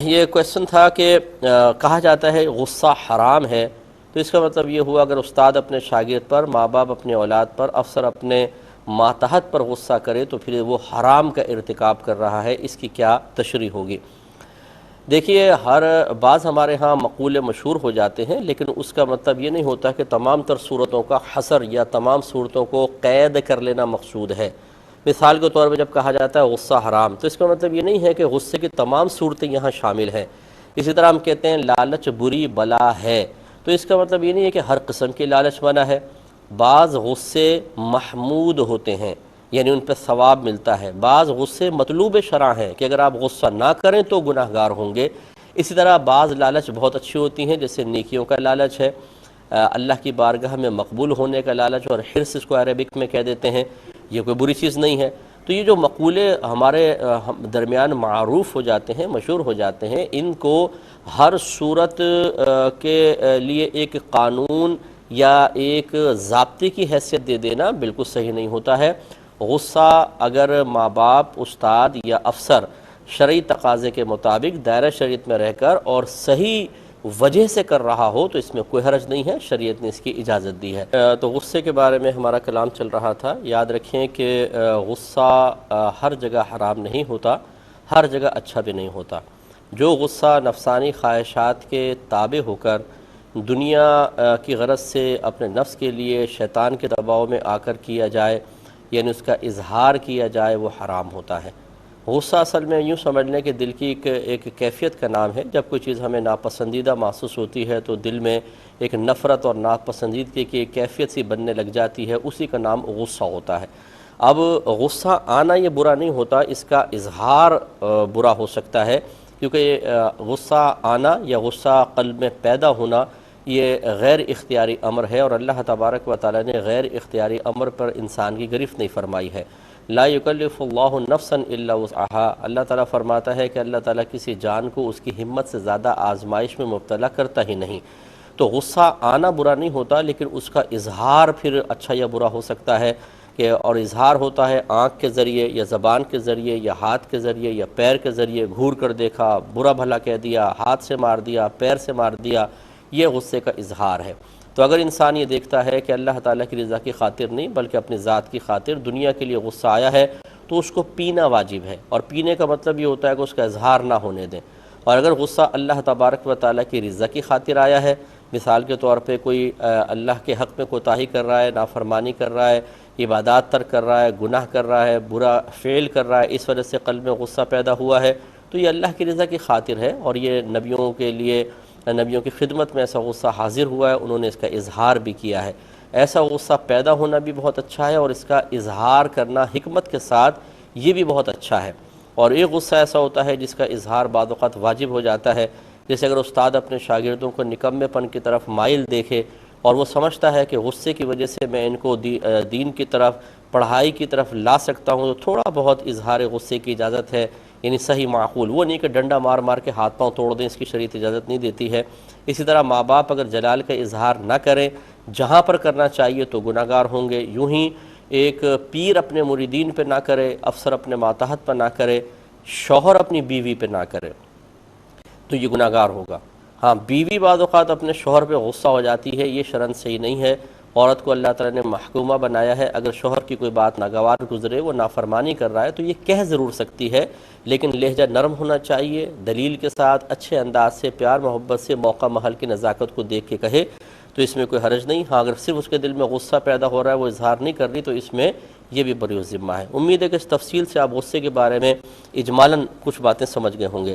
یہ کویسچن تھا کہ کہا جاتا ہے غصہ حرام ہے، تو اس کا مطلب یہ ہوا اگر استاد اپنے شاگرد پر، ماں باپ اپنے اولاد پر، افسر اپنے ماتحت پر غصہ کرے تو پھر وہ حرام کا ارتکاب کر رہا ہے، اس کی کیا تشریح ہوگی؟ دیکھیے، ہر بعض ہمارے ہاں مقولے مشہور ہو جاتے ہیں، لیکن اس کا مطلب یہ نہیں ہوتا کہ تمام تر صورتوں کا حصر یا تمام صورتوں کو قید کر لینا مقصود ہے۔ مثال کے طور پہ جب کہا جاتا ہے غصہ حرام، تو اس کا مطلب یہ نہیں ہے کہ غصے کی تمام صورتیں یہاں شامل ہیں۔ اسی طرح ہم کہتے ہیں لالچ بری بلا ہے، تو اس کا مطلب یہ نہیں ہے کہ ہر قسم کی لالچ منع ہے۔ بعض غصے محمود ہوتے ہیں، یعنی ان پہ ثواب ملتا ہے۔ بعض غصے مطلوب شرع ہیں کہ اگر آپ غصہ نہ کریں تو گناہ گار ہوں گے۔ اسی طرح بعض لالچ بہت اچھی ہوتی ہیں، جیسے نیکیوں کا لالچ ہے، اللہ کی بارگاہ میں مقبول ہونے کا لالچ، اور حرص اس کو عربک میں کہہ دیتے ہیں، یہ کوئی بری چیز نہیں ہے۔ تو یہ جو مقولے ہمارے درمیان معروف ہو جاتے ہیں، مشہور ہو جاتے ہیں، ان کو ہر صورت کے لیے ایک قانون یا ایک ضابطے کی حیثیت دے دینا بالکل صحیح نہیں ہوتا ہے۔ غصہ اگر ماں باپ، استاد یا افسر شرعی تقاضے کے مطابق دائرہ شریعت میں رہ کر اور صحیح وجہ سے کر رہا ہو تو اس میں کوئی حرج نہیں ہے، شریعت نے اس کی اجازت دی ہے۔ تو غصے کے بارے میں ہمارا کلام چل رہا تھا۔ یاد رکھیں کہ غصہ ہر جگہ حرام نہیں ہوتا، ہر جگہ اچھا بھی نہیں ہوتا۔ جو غصہ نفسانی خواہشات کے تابع ہو کر دنیا کی غرض سے اپنے نفس کے لیے شیطان کے دباؤ میں آ کر کیا جائے، یعنی اس کا اظہار کیا جائے، وہ حرام ہوتا ہے۔ غصہ اصل میں یوں سمجھ لیں کہ دل کی ایک کیفیت کا نام ہے۔ جب کوئی چیز ہمیں ناپسندیدہ محسوس ہوتی ہے تو دل میں ایک نفرت اور ناپسندیدگی کی ایک کیفیت سی بننے لگ جاتی ہے، اسی کا نام غصہ ہوتا ہے۔ اب غصہ آنا یہ برا نہیں ہوتا، اس کا اظہار برا ہو سکتا ہے، کیونکہ غصہ آنا یا غصہ قلب میں پیدا ہونا یہ غیر اختیاری امر ہے، اور اللہ تبارک و تعالی نے غیر اختیاری امر پر انسان کی گرفت نہیں فرمائی ہے۔ لا یکلف اللہ نفسا الا وسعها، اللہ تعالیٰ فرماتا ہے کہ اللہ تعالیٰ کسی جان کو اس کی ہمت سے زیادہ آزمائش میں مبتلا کرتا ہی نہیں۔ تو غصہ آنا برا نہیں ہوتا، لیکن اس کا اظہار پھر اچھا یا برا ہو سکتا ہے، کہ اور اظہار ہوتا ہے آنکھ کے ذریعے یا زبان کے ذریعے یا ہاتھ کے ذریعے یا پیر کے ذریعے، گھور کر دیکھا، برا بھلا کہہ دیا، ہاتھ سے مار دیا، پیر سے مار دیا، یہ غصے کا اظہار ہے۔ تو اگر انسان یہ دیکھتا ہے کہ اللہ تعالیٰ کی رضا کی خاطر نہیں بلکہ اپنی ذات کی خاطر دنیا کے لیے غصہ آیا ہے، تو اس کو پینا واجب ہے، اور پینے کا مطلب یہ ہوتا ہے کہ اس کا اظہار نہ ہونے دیں۔ اور اگر غصہ اللہ تبارک و تعالیٰ کی رضا کی خاطر آیا ہے، مثال کے طور پہ کوئی اللہ کے حق میں کوتاہی کر رہا ہے، نافرمانی کر رہا ہے، عبادات ترک کر رہا ہے، گناہ کر رہا ہے، برا فعل کر رہا ہے، اس وجہ سے قلب میں غصہ پیدا ہوا ہے، تو یہ اللہ کی رضا کی خاطر ہے، اور یہ نبیوں کے لیے، نبیوں کی خدمت میں ایسا غصہ حاضر ہوا ہے، انہوں نے اس کا اظہار بھی کیا ہے۔ ایسا غصہ پیدا ہونا بھی بہت اچھا ہے، اور اس کا اظہار کرنا حکمت کے ساتھ یہ بھی بہت اچھا ہے۔ اور ایک غصہ ایسا ہوتا ہے جس کا اظہار بعض اوقات واجب ہو جاتا ہے، جیسے اگر استاد اپنے شاگردوں کو نکمے پن کی طرف مائل دیکھے اور وہ سمجھتا ہے کہ غصے کی وجہ سے میں ان کو دین کی طرف، پڑھائی کی طرف لا سکتا ہوں، تو تھوڑا بہت اظہار غصے کی اجازت ہے، یعنی صحیح معقول، وہ نہیں کہ ڈنڈا مار مار کے ہاتھ پاؤں توڑ دیں، اس کی شریعت اجازت نہیں دیتی ہے۔ اسی طرح ماں باپ اگر جلال کا اظہار نہ کریں، جہاں پر کرنا چاہیے تو گناہ گار ہوں گے۔ یوں ہی ایک پیر اپنے مریدین پہ نہ کرے، افسر اپنے ماتحت پہ نہ کرے، شوہر اپنی بیوی پہ نہ کرے تو یہ گناہ گار ہوگا۔ ہاں، بیوی بعض اوقات اپنے شوہر پہ غصہ ہو جاتی ہے، یہ شرعاً صحیح نہیں ہے۔ عورت کو اللہ تعالیٰ نے محکومہ بنایا ہے، اگر شوہر کی کوئی بات ناگوار گزرے، وہ نافرمانی کر رہا ہے تو یہ کہہ ضرور سکتی ہے، لیکن لہجہ نرم ہونا چاہیے، دلیل کے ساتھ، اچھے انداز سے، پیار محبت سے، موقع محل کی نزاکت کو دیکھ کے کہے تو اس میں کوئی حرج نہیں۔ ہاں، اگر صرف اس کے دل میں غصہ پیدا ہو رہا ہے، وہ اظہار نہیں کر رہی، تو اس میں یہ بھی بری ذمہ ہے۔ امید ہے کہ اس تفصیل سے آپ غصے کے بارے میں اجمالاً کچھ باتیں سمجھ گئے ہوں گے۔